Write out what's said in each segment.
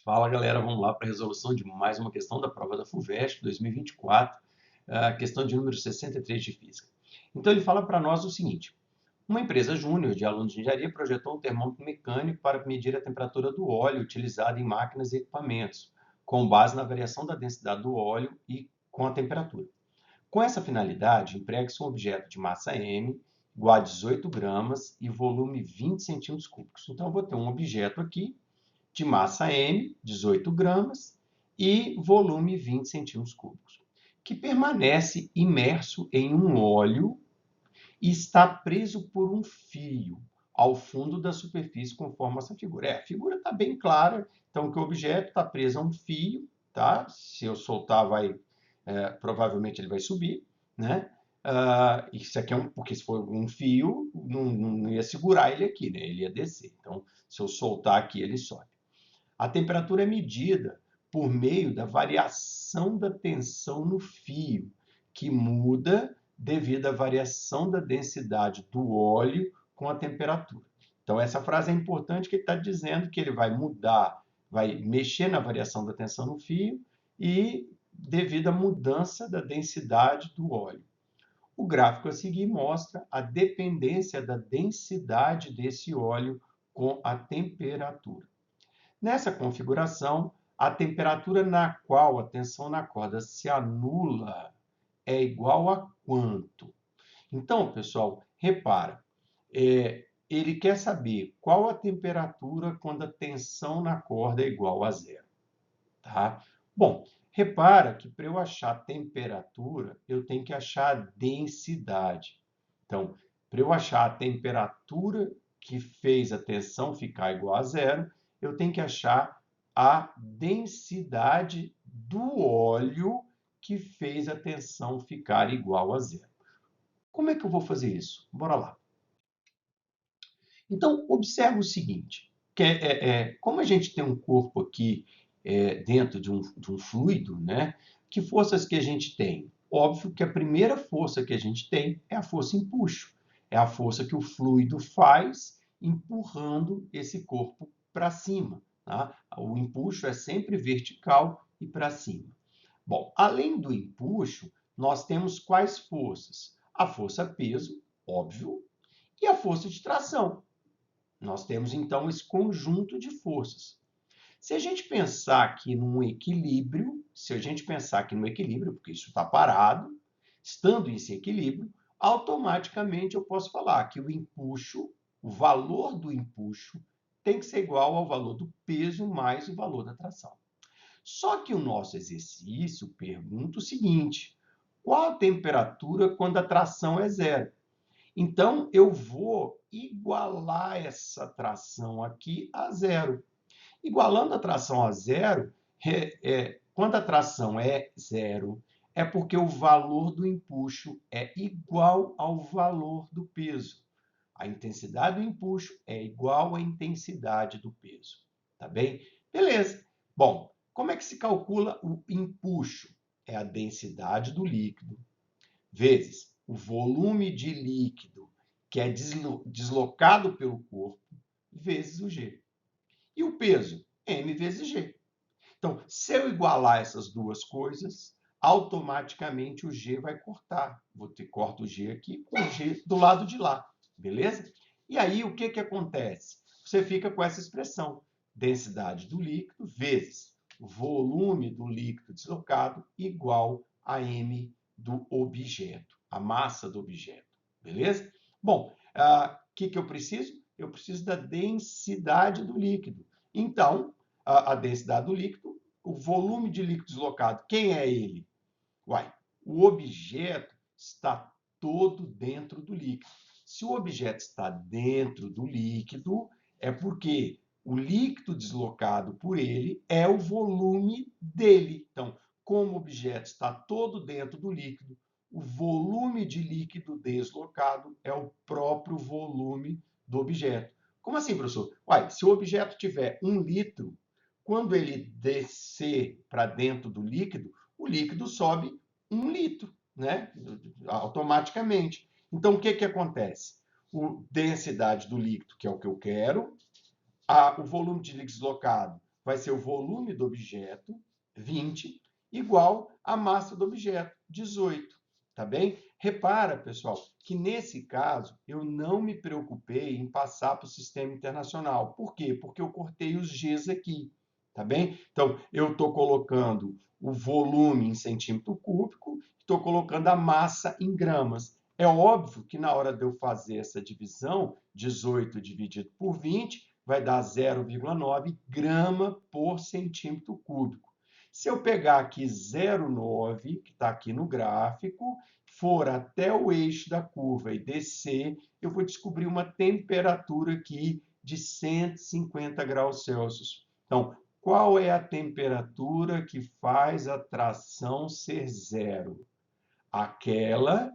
Fala galera, vamos lá para a resolução de mais uma questão da prova da FUVEST 2024, a questão de número 63 de Física. Então ele fala para nós o seguinte: uma empresa júnior de alunos de engenharia projetou um termômetro mecânico para medir a temperatura do óleo utilizado em máquinas e equipamentos, com base na variação da densidade do óleo e com a temperatura. Com essa finalidade, emprega-se um objeto de massa m, igual a 18 gramas e volume 20 centímetros cúbicos. Então eu vou ter um objeto aqui de massa m, 18 gramas, e volume 20 centímetros cúbicos, que permanece imerso em um óleo e está preso por um fio ao fundo da superfície, conforme essa figura. A figura está bem clara, então que o objeto está preso a um fio, tá? Se eu soltar, provavelmente ele vai subir, né? Isso aqui porque se for um fio, não ia segurar ele aqui, né? Ele ia descer. Então, se eu soltar aqui, ele sobe. A temperatura é medida por meio da variação da tensão no fio, que muda devido à variação da densidade do óleo com a temperatura. Então, essa frase é importante, que ele está dizendo que ele vai mudar, vai mexer na variação da tensão no fio e devido à mudança da densidade do óleo. O gráfico a seguir mostra a dependência da densidade desse óleo com a temperatura. Nessa configuração, a temperatura na qual a tensão na corda se anula é igual a quanto? Então, pessoal, repara, ele quer saber qual a temperatura quando a tensão na corda é igual a zero. Tá? Bom, repara que para eu achar a temperatura, eu tenho que achar a densidade. Então, para eu achar a temperatura que fez a tensão ficar igual a zero, eu tenho que achar a densidade do óleo que fez a tensão ficar igual a zero. Como é que eu vou fazer isso? Bora lá. Então, observe o seguinte, como a gente tem um corpo aqui dentro de um fluido, né? Que forças que a gente tem? Óbvio que a primeira força que a gente tem é a força empuxo. É a força que o fluido faz empurrando esse corpo para cima. Tá? O empuxo é sempre vertical e para cima. Bom, além do empuxo, nós temos quais forças? A força peso, óbvio, e a força de tração. Nós temos, então, esse conjunto de forças. Se a gente pensar aqui num equilíbrio, porque isso está parado, estando esse equilíbrio, automaticamente eu posso falar que o empuxo, o valor do empuxo, tem que ser igual ao valor do peso mais o valor da tração. Só que o nosso exercício pergunta o seguinte: qual a temperatura quando a tração é zero? Então, eu vou igualar essa tração aqui a zero. Igualando a tração a zero, quando a tração é zero, é porque o valor do empuxo é igual ao valor do peso. A intensidade do empuxo é igual à intensidade do peso. Tá bem? Beleza. Bom, como é que se calcula o empuxo? É a densidade do líquido vezes o volume de líquido que é deslocado pelo corpo, vezes o G. E o peso? M vezes G. Então, se eu igualar essas duas coisas, automaticamente o G vai cortar. Corto o G aqui com o G do lado de lá. Beleza? E aí, o que acontece? Você fica com essa expressão. Densidade do líquido vezes volume do líquido deslocado igual a M do objeto, a massa do objeto. Beleza? Bom, o que eu preciso? Eu preciso da densidade do líquido. Então, a densidade do líquido, o volume de líquido deslocado, quem é ele? Uai, o objeto está todo dentro do líquido. Se o objeto está dentro do líquido, é porque o líquido deslocado por ele é o volume dele. Então, como o objeto está todo dentro do líquido, o volume de líquido deslocado é o próprio volume do objeto. Como assim, professor? Uai, se o objeto tiver 1 litro, quando ele descer para dentro do líquido, o líquido sobe 1 litro, né? Automaticamente. Então, o que acontece? A densidade do líquido, que é o que eu quero, o volume de líquido deslocado vai ser o volume do objeto, 20, igual a massa do objeto, 18. Tá bem? Repara, pessoal, que nesse caso eu não me preocupei em passar para o sistema internacional. Por quê? Porque eu cortei os Gs aqui. Tá bem? Então, eu estou colocando o volume em centímetro cúbico, estou colocando a massa em gramas. É óbvio que na hora de eu fazer essa divisão, 18 dividido por 20 vai dar 0,9 grama por centímetro cúbico. Se eu pegar aqui 0,9, que está aqui no gráfico, for até o eixo da curva e descer, eu vou descobrir uma temperatura aqui de 150 graus Celsius. Então, qual é a temperatura que faz a tração ser zero? Aquela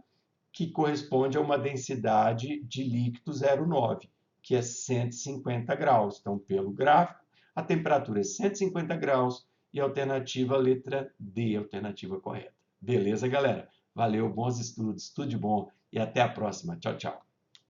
que corresponde a uma densidade de líquido 0,9, que é 150 graus. Então, pelo gráfico, a temperatura é 150 graus e a alternativa letra D, a alternativa correta. Beleza, galera? Valeu, bons estudos, tudo de bom e até a próxima. Tchau, tchau.